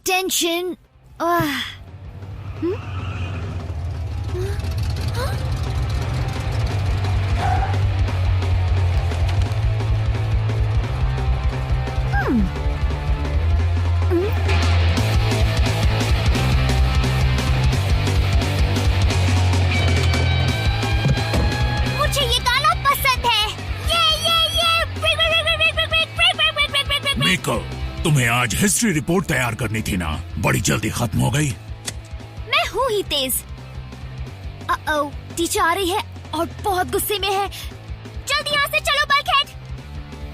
Tension. मुझे ये गाना पसंद है। मिको, तुम्हें आज हिस्ट्री रिपोर्ट तैयार करनी थी ना, बड़ी जल्दी खत्म हो गई। मैं हूँ ही तेज। टीचर आ रही है और बहुत गुस्से में है। जल्दी यहाँ से चलो बल्कहेड।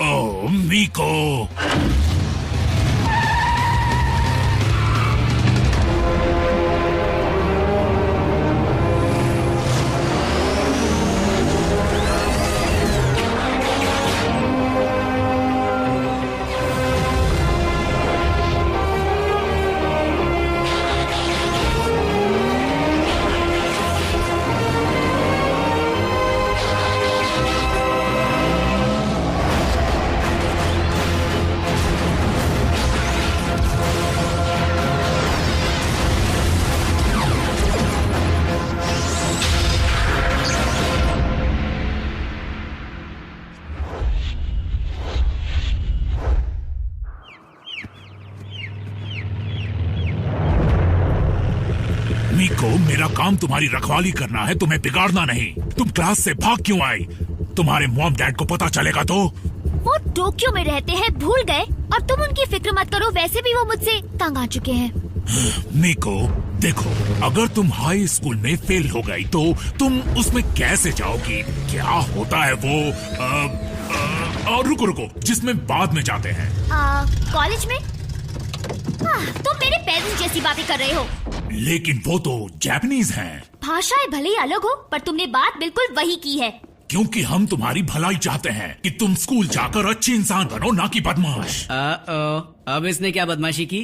ओह मिको, मिको, मेरा काम तुम्हारी रखवाली करना है, तुम्हें बिगाड़ना नहीं। तुम क्लास से भाग क्यों आई? तुम्हारे मॉम डैड को पता चलेगा तो? वो टोक्यो में रहते हैं, भूल गए? और तुम उनकी फिक्र मत करो, वैसे भी वो मुझसे तंग आ चुके हैं। मिको देखो, अगर तुम हाई स्कूल में फेल हो गई तो तुम उसमें कैसे जाओगी? क्या होता है वो और रुको, जिसमें बाद में जाते हैं। कॉलेज में? तुम मेरे पेरेंट्स जैसी बातें कर रहे हो। लेकिन वो तो जापानीज हैं। भाषाएं भले ही अलग हो, पर तुमने बात बिल्कुल वही की है। क्योंकि हम तुम्हारी भलाई चाहते हैं कि तुम स्कूल जाकर अच्छी इंसान बनो, ना कि बदमाश। अब इसने क्या बदमाशी की?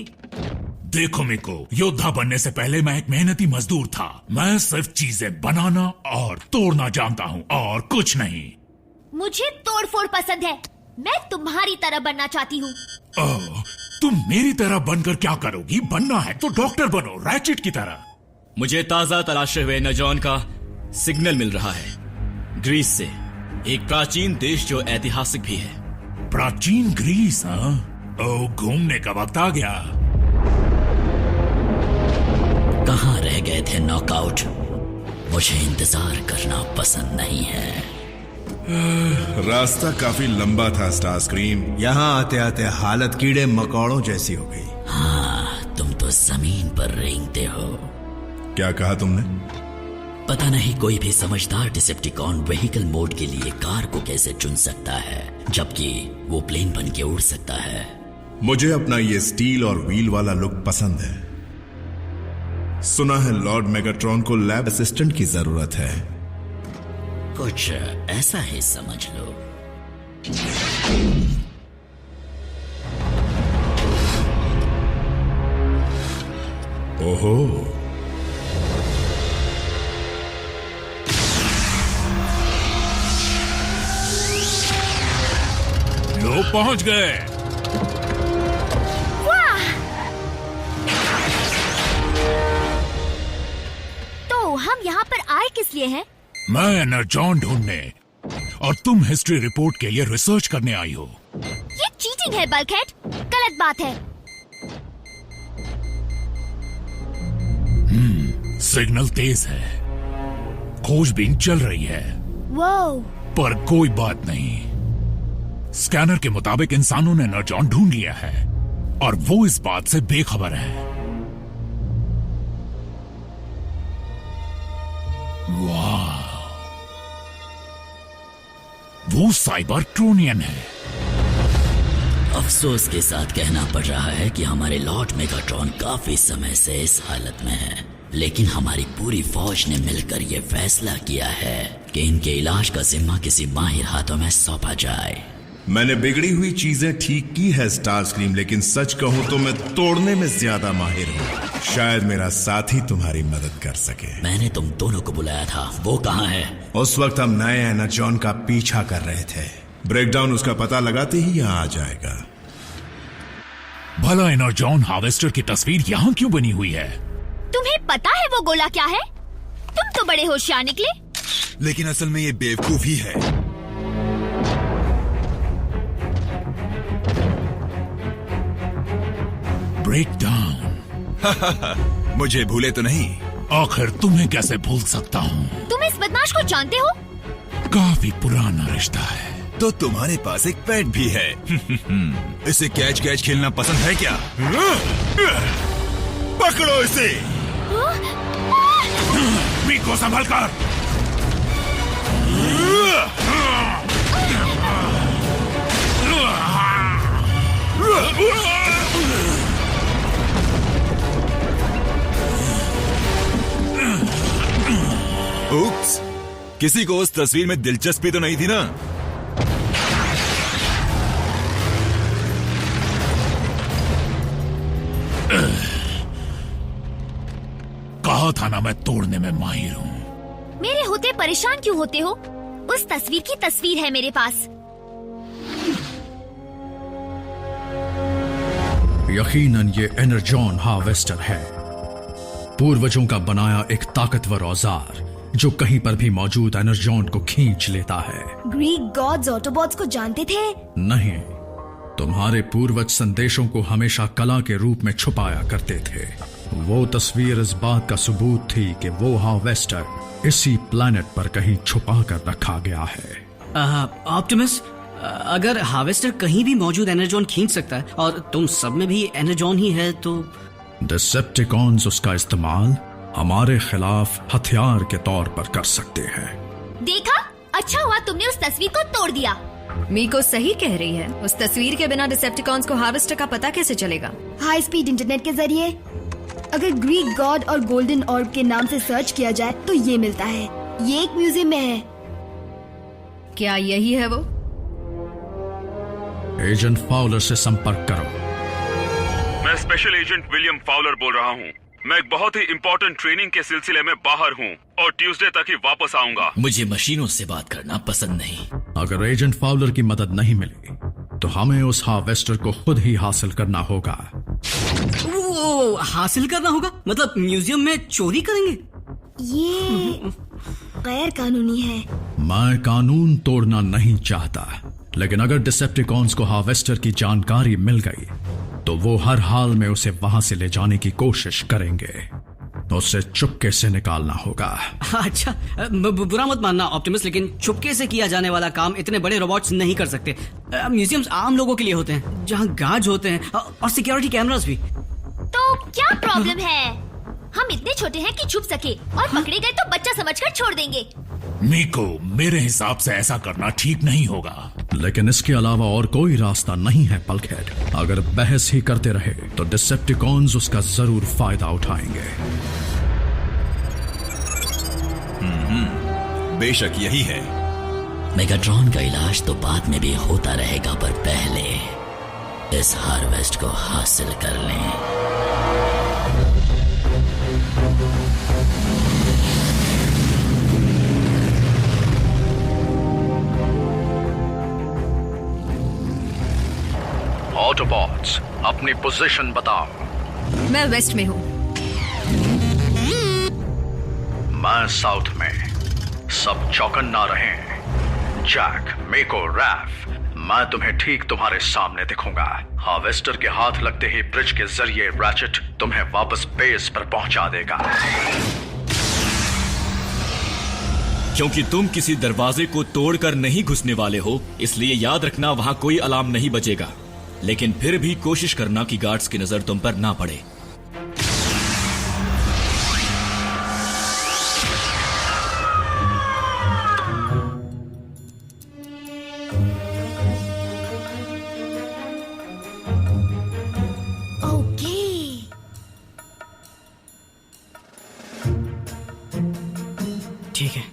देखो मिको, योद्धा बनने से पहले मैं एक मेहनती मजदूर था। मैं सिर्फ चीजें बनाना और तोड़ना जानता हूँ, और कुछ नहीं। मुझे तोड़फोड़ पसंद है। मैं तुम्हारी तरह बनना चाहती हूँ। तुम मेरी तरह बनकर क्या करोगी? बनना है तो डॉक्टर बनो, रैचेट की तरह। मुझे ताजा तलाशे हुए नजॉन का सिग्नल मिल रहा है, ग्रीस से, एक प्राचीन देश जो ऐतिहासिक भी है। प्राचीन ग्रीस? हाँ, ओ, घूमने का वक्त आ गया। कहाँ रह गए थे नॉकआउट? मुझे इंतजार करना पसंद नहीं है। रास्ता काफी लंबा था स्टारस्क्रीम। यहाँ आते आते हालत कीड़े मकोड़ों जैसी हो गई। हाँ, तुम तो जमीन पर रेंगते हो। क्या कहा तुमने? पता नहीं कोई भी समझदार डिसेप्टिकॉन व्हीकल मोड के लिए कार को कैसे चुन सकता है, जबकि वो प्लेन बन के उड़ सकता है। मुझे अपना ये स्टील और व्हील वाला लुक पसंद है। सुना है लॉर्ड मेगाट्रॉन को लैब असिस्टेंट की जरूरत है। कुछ ऐसा ही समझ लो। ओहो, लोग पहुंच गए। तो हम यहाँ पर आए किस लिए हैं? मैं एनर्जॉन ढूंढने, और तुम हिस्ट्री रिपोर्ट के लिए रिसर्च करने आई हो। ये चीटिंग है बल्कहेड, गलत बात है। सिग्नल तेज है, खोजबीन चल रही है। वो पर कोई बात नहीं, स्कैनर के मुताबिक इंसानों ने एनर्जॉन ढूंढ लिया है और वो इस बात से बेखबर है। वाह, वो साइबर ट्रोनियन है। अफसोस के साथ कहना पड़ रहा है कि हमारे लॉर्ड मेगाट्रॉन काफी समय से इस हालत में है, लेकिन हमारी पूरी फौज ने मिलकर यह फैसला किया है कि इनके इलाज का जिम्मा किसी माहिर हाथों में सौंपा जाए। मैंने बिगड़ी हुई चीजें ठीक की है स्टारस्क्रीम, लेकिन सच कहूं तो मैं तोड़ने में ज्यादा माहिर हूँ। शायद मेरा साथी तुम्हारी मदद कर सके। मैंने तुम दोनों को बुलाया था, वो कहाँ है? उस वक्त हम नए एनर्जॉन का पीछा कर रहे थे। ब्रेकडाउन उसका पता लगाते ही यहाँ आ जाएगा। भला एनर्जॉन हार्वेस्टर की तस्वीर यहाँ क्यों बनी हुई है? तुम्हें पता है वो गोला क्या है? तुम तो बड़े होशियार निकले। लेकिन असल में ये बेवकूफी है। Break down. मुझे भूले तो नहीं? आखिर तुम्हें कैसे भूल सकता हूँ? तुम इस बदमाश को जानते हो? काफी पुराना रिश्ता है। तो तुम्हारे पास एक पेट भी है। इसे कैच कैच खेलना पसंद है क्या? पकड़ो इसे। मीको संभल कर। उप्स, किसी को उस तस्वीर में दिलचस्पी तो नहीं थी ना? कहा था ना मैं तोड़ने में माहिर हूँ। मेरे होते परेशान क्यों होते हो? उस तस्वीर की तस्वीर है मेरे पास। यकीनन ये एनर्जॉन हार्वेस्टर है, पूर्वजों का बनाया एक ताकतवर औजार जो कहीं पर भी मौजूद एनर्जॉन को खींच लेता है। ग्रीक गॉड्स ऑटोबॉट्स को जानते थे? नहीं, तुम्हारे पूर्वज संदेशों को हमेशा कला के रूप में छुपाया करते थे। वो तस्वीर इस बात का सबूत थी कि वो हार्वेस्टर इसी प्लैनेट पर कहीं छुपा कर रखा गया है। ऑप्टिमस, अगर हार्वेस्टर कहीं भी मौजूद एनर्जॉन खींच सकता है और तुम सब में भी एनर्जॉन ही है तो डिसेप्टिकॉन्स उसका इस्तेमाल हमारे खिलाफ हथियार के तौर पर कर सकते हैं। देखा, अच्छा हुआ तुमने उस तस्वीर को तोड़ दिया। मीको सही कह रही है। उस तस्वीर के बिना डिसेप्टिकॉन्स को हार्वेस्टर का पता कैसे चलेगा? हाई स्पीड इंटरनेट के जरिए। अगर ग्रीक गॉड और गोल्डन ऑर्ब के नाम से सर्च किया जाए तो ये मिलता है। ये एक म्यूजियम में है। क्या यही है वो? एजेंट फाउलर से संपर्क करो। मैं स्पेशल एजेंट विलियम फाउलर बोल रहा हूँ। मैं एक बहुत ही इम्पोर्टेंट ट्रेनिंग के सिलसिले में बाहर हूँ और ट्यूसडे तक ही वापस आऊंगा। मुझे मशीनों से बात करना पसंद नहीं। अगर एजेंट फाउलर की मदद नहीं मिली तो हमें उस हार्वेस्टर को खुद ही हासिल करना होगा। वो हासिल करना होगा? मतलब म्यूजियम में चोरी करेंगे? ये गैर कानूनी है। मैं कानून तोड़ना नहीं चाहता, लेकिन अगर डिसेप्टिकॉन्स को हार्वेस्टर की जानकारी मिल गई तो वो हर हाल में उसे वहां से ले जाने की कोशिश करेंगे। उसे चुपके से निकालना होगा। अच्छा, बुरा मत मानना ऑप्टिमस, लेकिन चुपके से किया जाने वाला काम इतने बड़े रोबोट्स नहीं कर सकते। म्यूजियम्स आम लोगों के लिए होते हैं, जहाँ गार्ड्स होते हैं और सिक्योरिटी कैमरास भी। तो क्या प्रॉब्लम है? हम इतने छोटे हैं कि छुप सके और पकड़े गए तो बच्चा समझकर छोड़ देंगे। मीको, मेरे हिसाब से ऐसा करना ठीक नहीं होगा। लेकिन इसके अलावा और कोई रास्ता नहीं है बल्कहेड। अगर बहस ही करते रहे तो डिसेप्टिकॉन्स उसका जरूर फायदा उठाएंगे। बेशक यही है। मेगाट्रॉन का इलाज तो बाद में भी होता रहेगा, पर पहले इस हार्वेस्ट को हासिल कर लें। ऑटोबॉट्स, अपनी पोजीशन बताओ। मैं वेस्ट में हूँ। मैं साउथ में। सब चौकन्ना रहें। जैक, मेको, रैफ, मैं तुम्हें ठीक तुम्हारे सामने दिखूंगा। हार्वेस्टर के हाथ लगते ही ब्रिज के जरिए रैचेट तुम्हें वापस बेस पर पहुंचा देगा। क्योंकि तुम किसी दरवाजे को तोड़कर नहीं घुसने वाले हो, इसलिए याद रखना वहां कोई अलार्म नहीं बजेगा। लेकिन फिर भी कोशिश करना कि गार्ड्स की नजर तुम पर ना पड़े। ठीक है।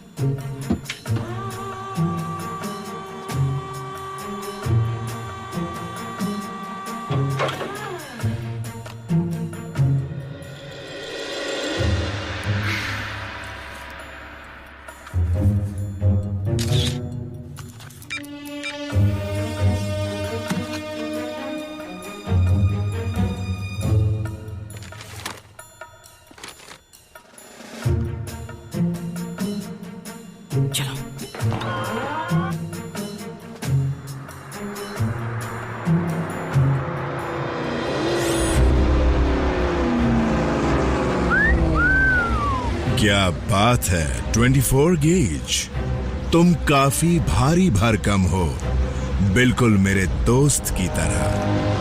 क्या बात है 24 गेज। तुम काफी भारी भरकम हो, बिल्कुल मेरे दोस्त की तरह।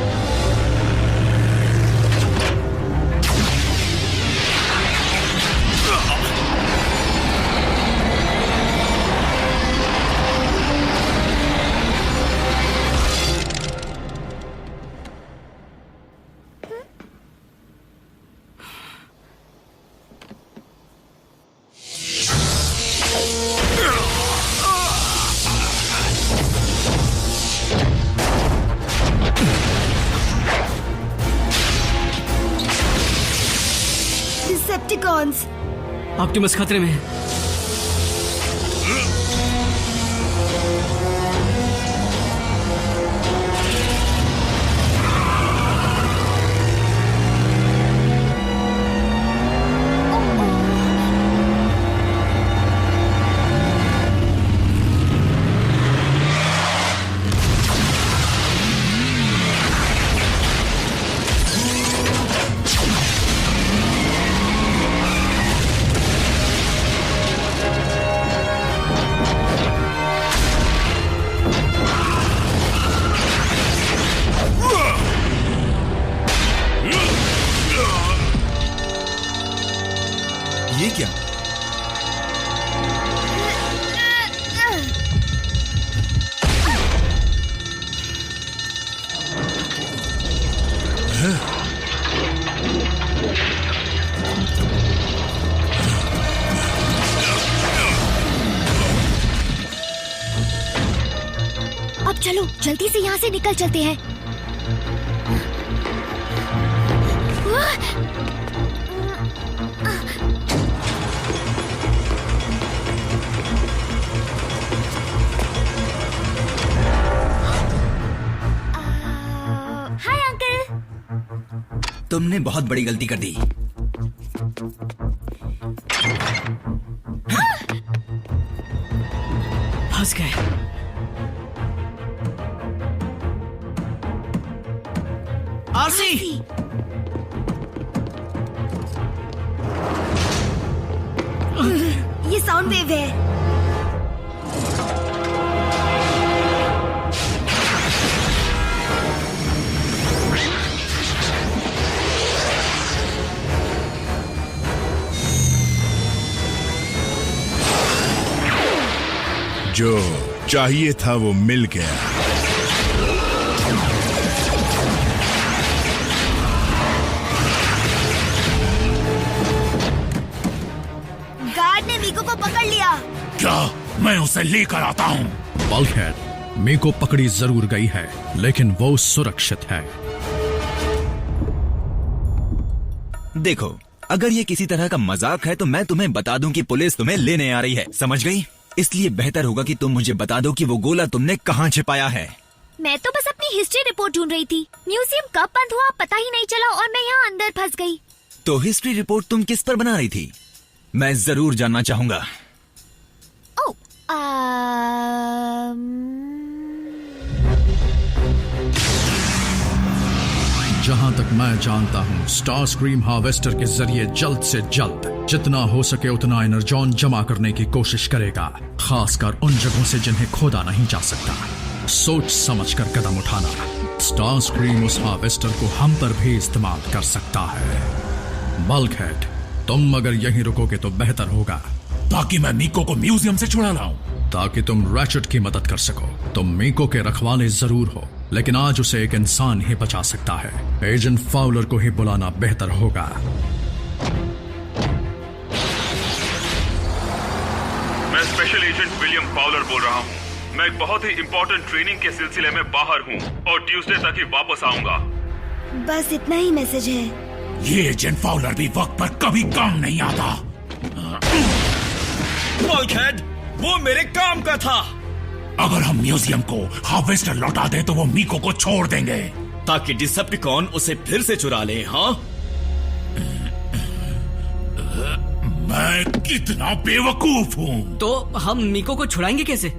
डिसेप्टिकॉन्स। ऑप्टिमस खतरे में है। ये क्या? अब चलो जल्दी से यहाँ से निकल चलते हैं। Hi uncle. तुमने बहुत बड़ी गलती कर दी। फंस गए। आरसी, ये साउंड वेव है। जो चाहिए था वो मिल गया। गार्ड ने मीको को पकड़ लिया। क्या मैं उसे लेकर आता हूँ? बल्कहेड, मीको पकड़ी जरूर गई है, लेकिन वो सुरक्षित है। देखो, अगर ये किसी तरह का मजाक है तो मैं तुम्हें बता दूं कि पुलिस तुम्हें लेने आ रही है, समझ गई? इसलिए बेहतर होगा कि तुम मुझे बता दो कि वो गोला तुमने कहाँ छिपाया है। मैं तो बस अपनी हिस्ट्री रिपोर्ट ढूंढ रही थी। म्यूजियम कब बंद हुआ पता ही नहीं चला और मैं यहाँ अंदर फंस गई। तो हिस्ट्री रिपोर्ट तुम किस पर बना रही थी? मैं जरूर जानना चाहूंगा। ओह, जहां तक मैं जानता हूं, स्टार स्क्रीम हार्वेस्टर के जरिए जल्द से जल्द जितना हो सके उतना एनर्जॉन जमा करने की कोशिश करेगा, खासकर उन जगहों से जिन्हें खोदा नहीं जा सकता। सोच समझकर कदम उठाना। स्टार स्क्रीम उस हार्वेस्टर को हम पर भी इस्तेमाल कर सकता है। बल्कहेड, तुम अगर यहीं रुकोगे तो बेहतर होगा। ताकि मैं मीको को म्यूजियम से छुड़ा लाऊं। ताकि तुम रैचेट की मदद कर सको। तुम मीको के रखवाले जरूर हो, लेकिन आज उसे एक इंसान ही बचा सकता है। एजेंट फाउलर को ही बुलाना बेहतर होगा। मैं स्पेशल एजेंट विलियम फाउलर बोल रहा हूँ। मैं एक बहुत ही इम्पोर्टेंट ट्रेनिंग के सिलसिले में बाहर हूँ और ट्यूसडे तक ही वापस आऊंगा। बस इतना ही मैसेज है। ये एजेंट फाउलर भी वक्त पर कभी काम नहीं आता। बल्कहेड, वो मेरे काम का था। अगर हम म्यूजियम को हार्वेस्टर लौटा दें तो वो मीको को छोड़ देंगे, ताकि डिसेप्टिकॉन उसे फिर से चुरा ले। हाँ, मैं कितना बेवकूफ हूँ। तो हम मीको को छुड़ाएंगे कैसे?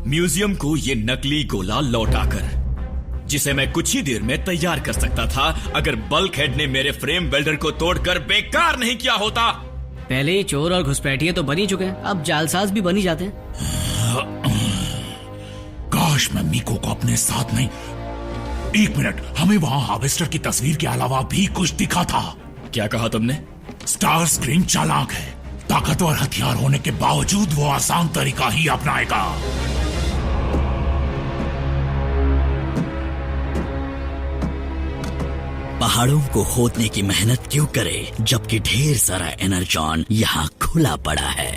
म्यूजियम को ये नकली गोला लौटाकर, जिसे मैं कुछ ही देर में तैयार कर सकता था अगर बल्कहेड ने मेरे फ्रेम वेल्डर को तोड़कर बेकार नहीं किया होता। पहले ही चोर और घुसपैठिए तो बन ही चुके हैं, अब जालसाज भी बन ही जाते हैं। काश मैं मीको को अपने साथ नहीं। एक मिनट, हमें वहां हार्वेस्टर की तस्वीर के अलावा भी कुछ दिखा था। क्या कहा तुमने? स्टार स्क्रीम चालाक है, ताकतवर हथियार होने के बावजूद वो आसान तरीका ही अपनाएगा। पहाड़ों को खोदने की मेहनत क्यों करे जबकि ढेर सारा एनर्जॉन यहाँ खुला पड़ा है।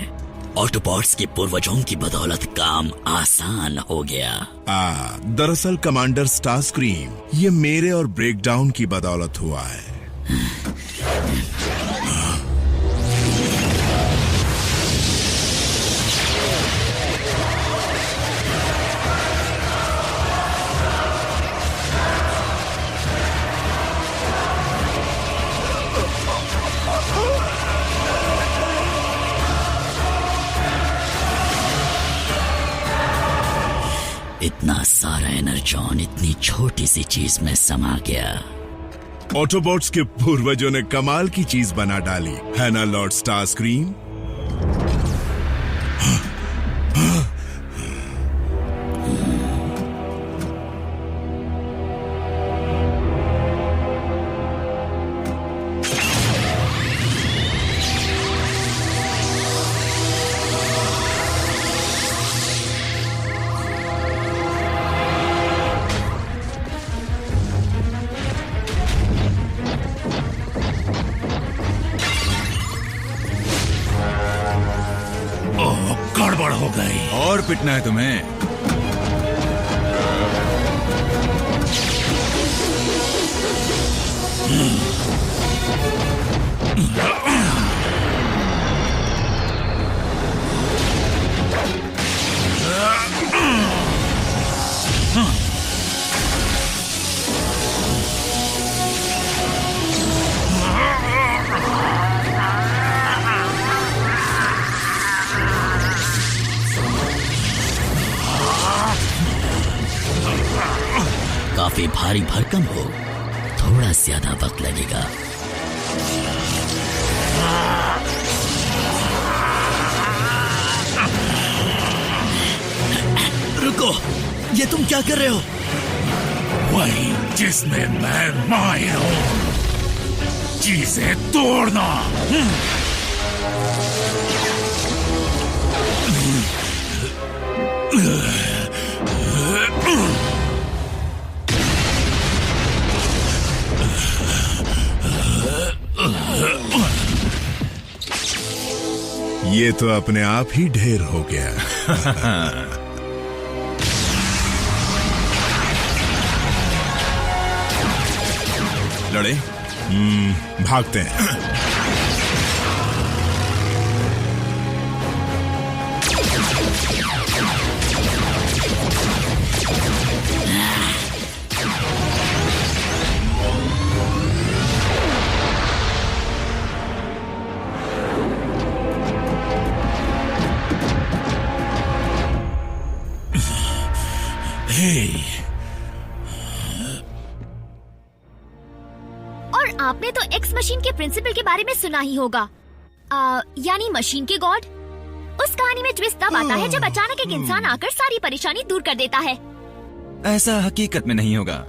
ऑटोबॉट्स के पूर्वजों की बदौलत काम आसान हो गया। दरअसल कमांडर स्टारस्क्रीम, ये मेरे और ब्रेकडाउन की बदौलत हुआ है। इतना सारा एनर्जॉन इतनी छोटी सी चीज में समा गया। ऑटोबॉट्स के पूर्वजों ने कमाल की चीज बना डाली, है ना लॉर्ड स्टारस्क्रीम? गड़बड़ हो गई। और पिटना है तुम्हें? काफी भारी भरकम हो, थोड़ा ज्यादा वक्त लगेगा। रुको, ये तुम क्या कर रहे हो? वही जिसमें मैं माहिर हूं, चीजें तोड़ना। ये तो अपने आप ही ढेर हो गया। लड़े? भागते हैं। और आपने तो एक्स मशीन के प्रिंसिपल के बारे में सुना ही होगा, यानी मशीन के गॉड। उस कहानी में ट्विस्ट तब आता है जब अचानक एक इंसान आकर सारी परेशानी दूर कर देता है। ऐसा हकीकत में नहीं होगा।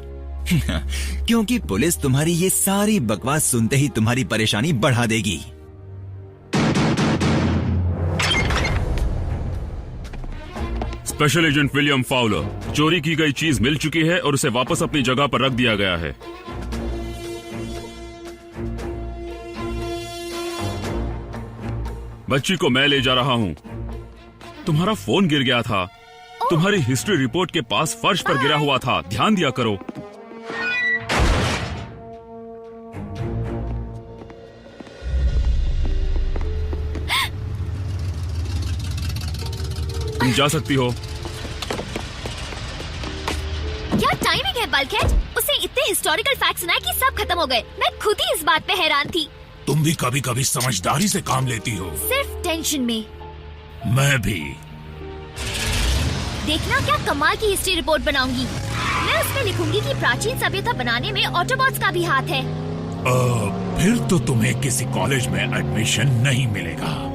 क्योंकि पुलिस तुम्हारी ये सारी बकवास सुनते ही तुम्हारी परेशानी बढ़ा देगी। स्पेशल एजेंट विलियम फाउलर, चोरी की गई चीज मिल चुकी है और उसे वापस अपनी जगह पर रख दिया गया है। बच्ची को मैं ले जा रहा हूं। तुम्हारा फोन गिर गया था। तुम्हारी हिस्ट्री रिपोर्ट के पास फर्श पर गिरा हुआ था, ध्यान दिया करो। तुम जा सकती हो। क्या टाइमिंग है बल्कहेड। उसे इतने हिस्टोरिकल फैक्ट सुनाए कि सब खत्म हो गए। मैं खुद ही इस बात पे हैरान थी। तुम भी कभी कभी समझदारी से काम लेती हो। सिर्फ टेंशन में। मैं भी। देखना क्या कमाल की हिस्ट्री रिपोर्ट बनाऊंगी। मैं उसमें लिखूंगी कि प्राचीन सभ्यता बनाने में ऑटोबॉट्स का भी हाथ है। फिर तो तुम्हें किसी कॉलेज में एडमिशन नहीं मिलेगा।